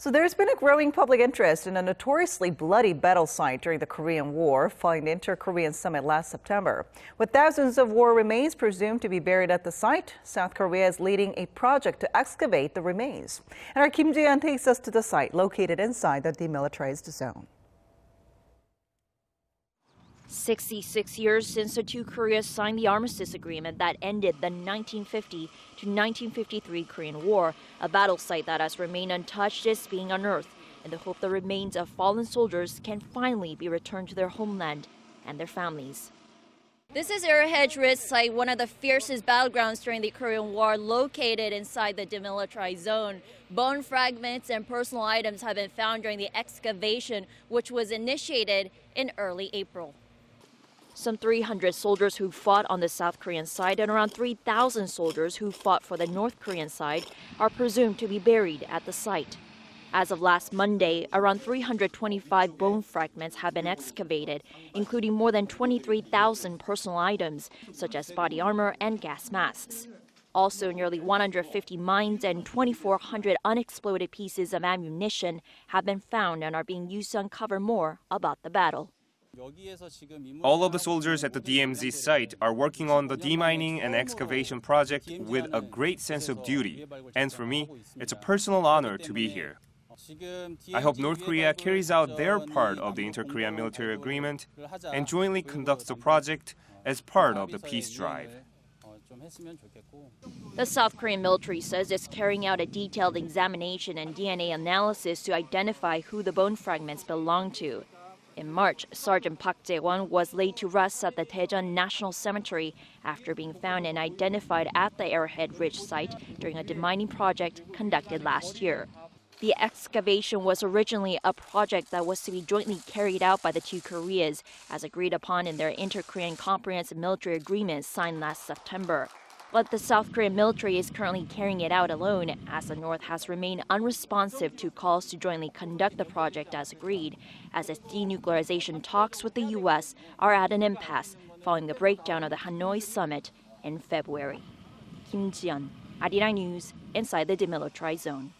So there's been a growing public interest in a notoriously bloody battle site during the Korean War following the Inter-Korean Summit last September. With thousands of war remains presumed to be buried at the site, South Korea is leading a project to excavate the remains. And our Kim Ji-yeon takes us to the site located inside the Demilitarized Zone. 66 years since the two Koreas signed the Armistice Agreement that ended the 1950 to 1953 Korean War, a battle site that has remained untouched is being unearthed in the hope the remains of fallen soldiers can finally be returned to their homeland and their families. This is Arrowhead Ridge site, one of the fiercest battlegrounds during the Korean War, located inside the Demilitarized Zone. Bone fragments and personal items have been found during the excavation, which was initiated in early April. Some 300 soldiers who fought on the South Korean side and around 3,000 soldiers who fought for the North Korean side are presumed to be buried at the site. As of last Monday, around 325 bone fragments have been excavated, including more than 23,000 personal items, such as body armor and gas masks. Also, nearly 150 mines and 2,400 unexploded pieces of ammunition have been found and are being used to uncover more about the battle. All of the soldiers at the DMZ site are working on the demining and excavation project with a great sense of duty, and for me, it's a personal honor to be here. I hope North Korea carries out their part of the Inter-Korean military agreement and jointly conducts the project as part of the peace drive. The South Korean military says it's carrying out a detailed examination and DNA analysis to identify who the bone fragments belong to. In March, Sergeant Park Ji-yeon was laid to rest at the Daejeon National Cemetery after being found and identified at the Arrowhead Ridge site during a demining project conducted last year. The excavation was originally a project that was to be jointly carried out by the two Koreas, as agreed upon in their Inter-Korean Comprehensive Military Agreement signed last September. But the South Korean military is currently carrying it out alone, as the North has remained unresponsive to calls to jointly conduct the project as agreed, as its denuclearization talks with the U.S. are at an impasse following the breakdown of the Hanoi summit in February. Kim Ji-yeon, Arirang News, inside the Demilitarized Zone.